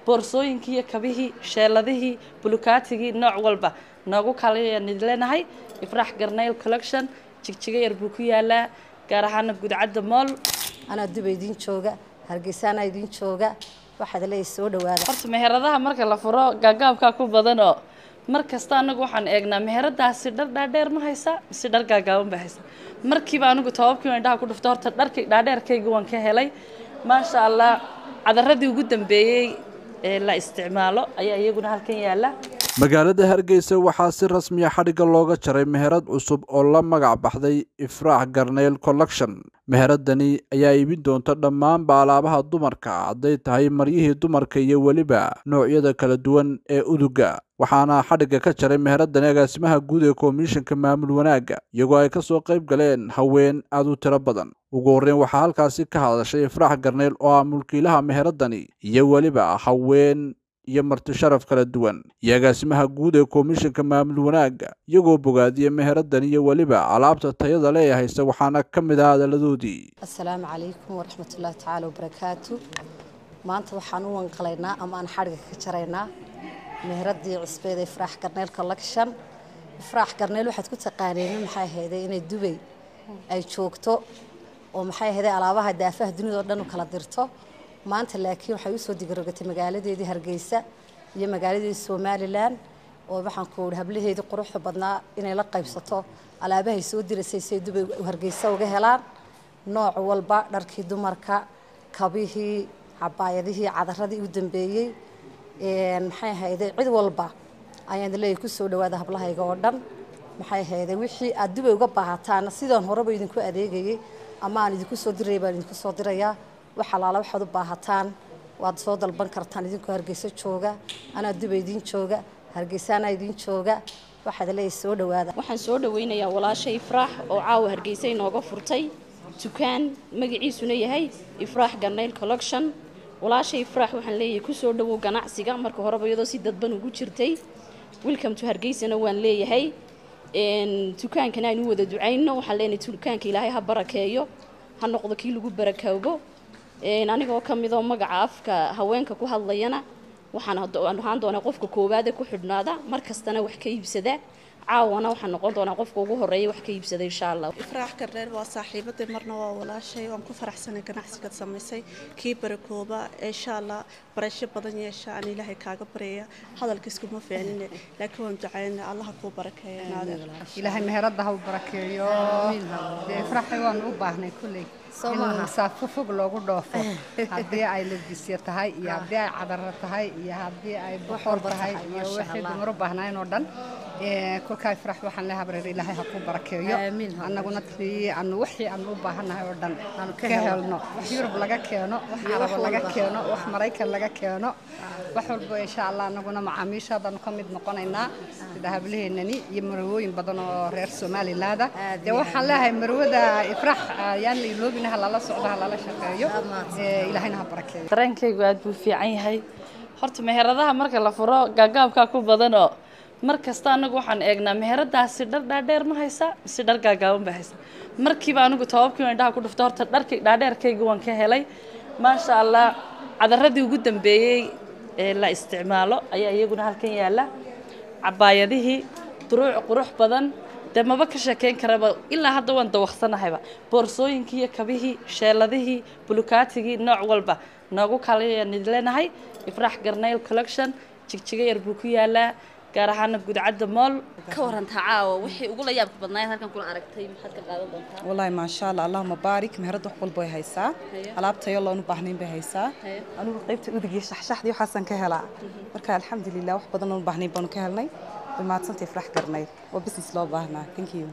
boorsooyinkii iyo kabihii sheeladihii bulukaatigii nooc walba noogu kala nidleenahay Ifraax Garneyl Collection jigjiga yar buu ku yaalaa gaar ahaan Gudcadda Mall ana Dubai idin jooga Hargeysa idin jooga waxaad leeyahay soo dhawaada horta meheradaha marka la furo gaagaabka ku badan oo markasta anagu waxaan eegnaa meheradaasi dhar dhaadheer ma haysa mise dhar gaagaaban ba haysa markiiba anagu toobabkii indhaha ku dhufto horta dharkii dhaadheerkayga waan ka helay ma sha Allah cadaradii ugu dambeeyay ee la isticmaalo ayaa iyaguna halkan yaala magaalada Hargeysa waxaa si rasmi ah xadhiga looga jaray meherad cusub oo la magac baxday Ifraax Garneyl Collection meheradani ayaa iibin doonta dhammaan alaabaha dumarka haday tahay maryihii dumarka iyo waliba noocyada kala duwan ee uduga waxaana xadhiga ka jaray meheradani agaasimaha guud ee komishanka maamul wanaaga iyagoo ay ka soo qayb galeen haween aad u tiro badan ugu horreyn waxaa halkaasi ka hadashay Ifraax Garneyl oo ah mulkiilaha meheradani iyo waliba haween iyo marti sharaf kala duwan agaasimaha guud ee komishanka maamul wanaaga iyagoo bogaadiyay meheradan iyo waliba alaabta tayada leeyahay waxaana kamid ah hadaladoodii assalaamu calaykum wa rahmatullahi ta'ala wa barakaatu maanta waxaan u wanqalaynaa ama aan xadhiga ka jaraynaa meheradii cusbeed ee Ifraax Garneyl Collection Ifraax Garneyl waxaad ku taqaaneen maxay ahayd inay Dubai ay joogto oo maxay ahayd alaabaha daafaha dunida oo dhan u kala dirto maanta laakiin waxay u soo digarogatay magaaladeedii Hargeysa iyo magaaladeedii Somaliland oo waxaan ku hablaheedii quruxda badnaa inay la qaybsato alaabaha ay soo dirisay si Dubai Hargeysa uga helaan nooc walba dharkii dumarka kabihii cabaayadihii cadaradii u dambeeyay maxay ahayd cid walba ayaan leeyahay ku soo dhawaada hablahayga oo dhan maxay ahayd wixii aad Dubai uga baahataan sidoo horeba idinku adeegayay ama aan idinku soo diray baan idinku soo dirayaa waxa la waxaad u baahataan waad soo dalban kartaan idinku Hargeysa jooga ana Dubai idin jooga Hargeysa idin jooga waxaad leeyahay soo dhawaada waxaan soo dhaweynayaa walaashay Ifraax oo caawa Hargeysa inooga furtay dukaan magaciisuna yahay Ifraax Garneyl Collection walaashay Ifraax waxaan leeyahay ku soo dhawow ganacsiga marka horeba iyadoo si dadban ugu jirtay welcome to Hargeysa waan leeyahay dukaankana aynu wada ducayno waxaan leenahay dukaanka Ilaahay ha barakeeyo ha noqdo kii lagu barakoobo anigoo kamid oo magaca afka haweenka ku hadlayana waxaan ahaan doonaa qofka koowaad ee ku xidhnaada markastana wax ka iibsada caawana waxaan noqon doonaa qofka ugu horeeya wax ka iibsada insha Allah Ifraax Garneyl waa saaxiibada marna waa walaashay waan ku faraxsanahay ganacsiga samaysay kii barakooba insha Allah barasho badan yeeshaan Ilaahay kaaga bareeya hadalkiisku ma fiicnine laakiin waan ducaynaa Allah ku barakeeyo Ilaahay meherada ha barakeeyo Ifraax waan u baahnay kulay مسافة فوق لوجو ضافة هذه أي لبسية هاي يا هذه أي عذرة هاي يا هذه أي بحور هاي يا واحد مربع هنا نوردن كل كاي فرح وحنا لها برد لها حقوق بركة أنا قلنا في أنه وحي أنه ربع هنا نوردن كهلنا يرب لقى كيانو وحرب لقى كيانو وحمريكا لقى كيانو وحرب إن شاء الله أنا قلنا مع عميش هذا نقمد نقنينا ذهب له إنني يمروين بدنا غير سومالي هذا ده وحنا لها يمرو ده يفرح يعني لوب هلا صعدها هلا شقايو إلهينا بركة. ترانكي قاعد بفيعين هاي horta meheradaha marka la furo gaagaabka ku badan oo markasta anagu waxaan eegnaa meheradaasi dhar dhaadheer ma haysa mise dhar gaagaaban ba haysa markiiba anagu toobabkii indhaha ku dhufto horta dharkii dhaadheerkayga waan ka helay ma sha Allah cadaradii ugu dambeeyay ee la isticmaalo ayaa iyaguna halkan yaala cabaayadihii duruuc qurux badan damaba ka sheekeen karaba ilaa hadda waan dawaqsanahayba boorsooyinkii iyo kabihii sheeladihii bulukaatigii nooc walba noogu kala nidleenahay Ifraax Garneyl Collection jigjiga yar buu ku yaalaa gaar ahaan Gudcadda Mall ka waranta caawa wixii ugu la yaabka badnaa halkan kula aragtay maxaad ka qaadan doontaa wallahi ma sha Allah Allahumma baarik meherad wax walba ay haysaa alaabta yalla u baahnayn bay haysaa anigu qaybta udigiisa shaxshaxdii waxaan ka helaa marka alxamdulillah wax badan oo baahnayn baan ka helnay بمعتصم Ifraax Garneyl وبس لو باهنا thank you